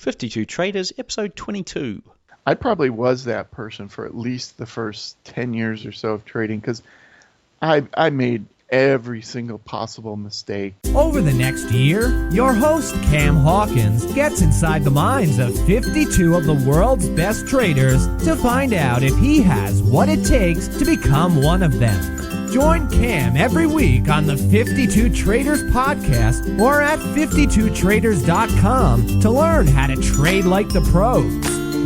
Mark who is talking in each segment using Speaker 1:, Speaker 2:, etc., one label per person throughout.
Speaker 1: 52 Traders, episode 22.
Speaker 2: I probably was that person for at least the first 10 years or so of trading because I made every single possible mistake.
Speaker 3: Over the next year, your host Cam Hawkins gets inside the minds of 52 of the world's best traders to find out if he has what it takes to become one of them. Join Cam every week on the 52 Traders podcast or at 52traders.com to learn how to trade like the pros.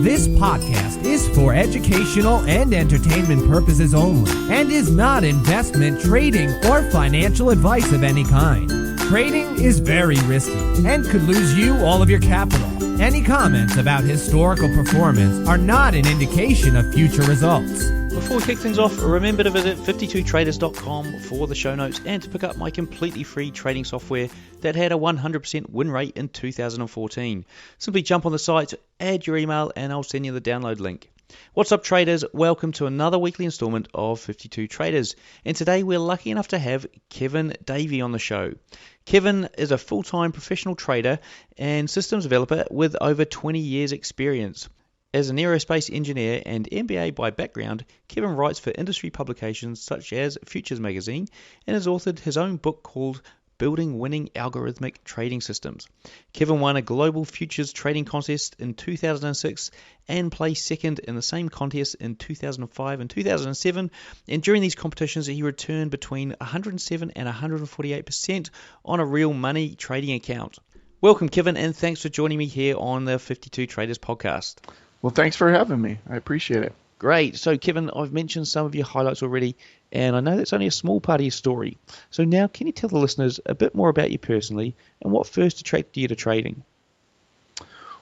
Speaker 3: This podcast is for educational and entertainment purposes only and is not investment, trading, or financial advice of any kind. Trading is very risky and could lose you all of your capital. Any comments about historical performance are not an indication of future results.
Speaker 1: Before we kick things off, remember to visit 52traders.com for the show notes and to pick up my completely free trading software that had a 100% win rate in 2014. Simply jump on the site, add your email, and I'll send you the download link. What's up, traders? Welcome to another weekly installment of 52 Traders. And today we're lucky enough to have Kevin Davey on the show. Kevin is a full-time professional trader and systems developer with over 20 years experience. As an aerospace engineer and MBA by background, Kevin writes for industry publications such as Futures Magazine and has authored his own book called Building Winning Algorithmic Trading Systems. Kevin won a global futures trading contest in 2006 and placed second in the same contest in 2005 and 2007. And during these competitions, he returned between 107 and 148% on a real money trading account. Welcome, Kevin, and thanks for joining me here on the 52 Traders podcast.
Speaker 2: Well, thanks for having me. I appreciate it.
Speaker 1: Great. So, Kevin, I've mentioned some of your highlights already, and I know that's only a small part of your story. So now, can you tell the listeners a bit more about you personally and what first attracted you to trading?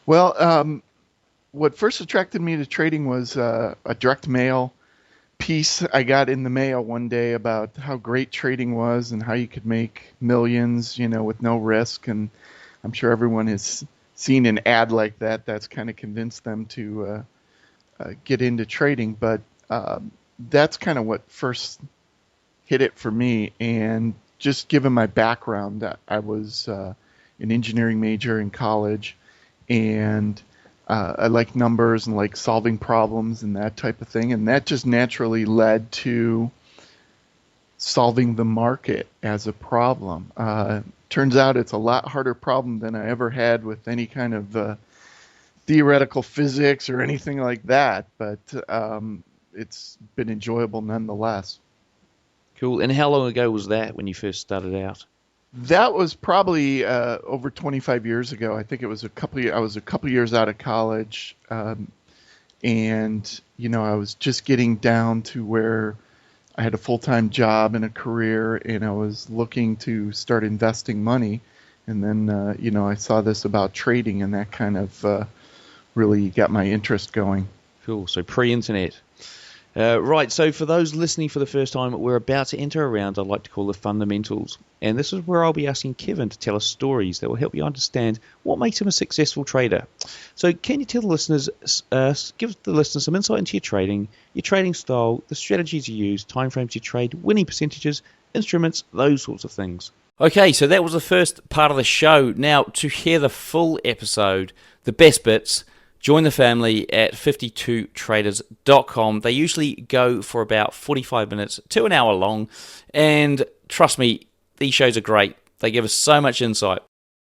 Speaker 2: Well, what first attracted me to trading was a direct mail piece I got in the mail one day about how great trading was and how you could make millions, with no risk. And I'm sure everyone has seen an ad like that that's kind of convinced them to get into trading. But that's kind of what first hit it for me. And just given my background, that I was an engineering major in college, and I like numbers and like solving problems and that type of thing. And that just naturally led to solving the market as a problem. Turns out it's a lot harder problem than I ever had with any kind of theoretical physics or anything like that, but it's been enjoyable nonetheless.
Speaker 1: Cool. And how long ago was that when you first started out?
Speaker 2: That was probably over 25 years ago. I think it was I was a couple years out of college, and I was just getting down to where I had a full-time job and a career, and I was looking to start investing money. And then, I saw this about trading, and that kind of really got my interest going.
Speaker 1: Cool. So pre-internet. Right. So for those listening for the first time, we're about to enter a round I like to call the fundamentals. And this is where I'll be asking Kevin to tell us stories that will help you understand what makes him a successful trader. So can you tell the listeners, give the listeners some insight into your trading style, the strategies you use, timeframes you trade, winning percentages, instruments, those sorts of things. Okay, so that was the first part of the show. Now, to hear the full episode, the best bits, join the family at 52traders.com. They usually go for about 45 minutes to an hour long. And trust me, these shows are great. They give us so much insight.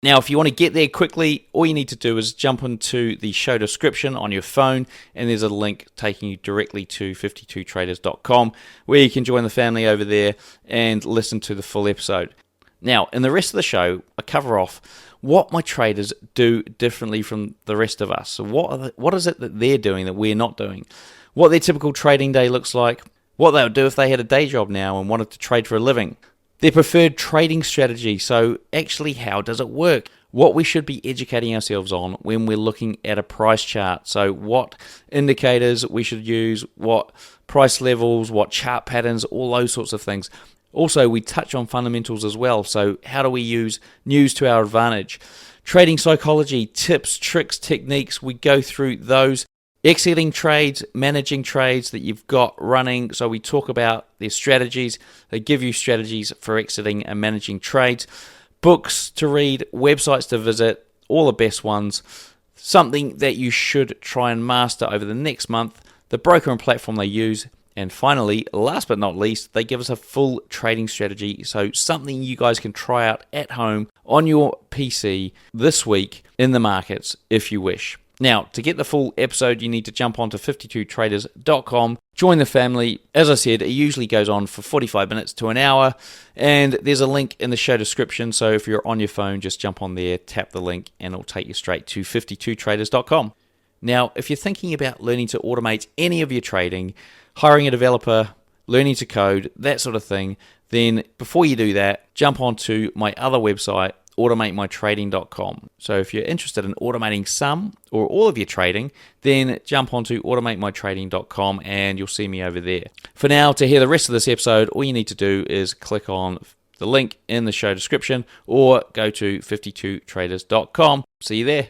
Speaker 1: Now, if you want to get there quickly, all you need to do is jump into the show description on your phone, and there's a link taking you directly to 52traders.com, where you can join the family over there and listen to the full episode. Now, in the rest of the show, I cover off what my traders do differently from the rest of us. So what is it that they're doing that we're not doing? What their typical trading day looks like, what they would do if they had a day job now and wanted to trade for a living, their preferred trading strategy, so actually how does it work? What we should be educating ourselves on when we're looking at a price chart, so what indicators we should use, what price levels, what chart patterns, all those sorts of things. Also, we touch on fundamentals as well, so how do we use news to our advantage? Trading psychology, tips, tricks, techniques, we go through those. Exiting trades, managing trades that you've got running. So we talk about their strategies. They give you strategies for exiting and managing trades. Books to read, websites to visit, all the best ones. something that you should try and master over the next month, the broker and platform they use, and finally, last but not least, they give us a full trading strategy, so something you guys can try out at home on your PC this week in the markets if you wish. Now, to get the full episode, you need to jump onto 52traders.com, join the family. As I said, it usually goes on for 45 minutes to an hour, and there's a link in the show description, so if you're on your phone, just jump on there, tap the link, and it'll take you straight to 52traders.com. Now, if you're thinking about learning to automate any of your trading, hiring a developer, learning to code, that sort of thing, then before you do that, jump onto my other website, automatemytrading.com. So if you're interested in automating some or all of your trading, then jump onto automatemytrading.com and you'll see me over there. For now, to hear the rest of this episode, all you need to do is click on the link in the show description or go to 52traders.com. See you there.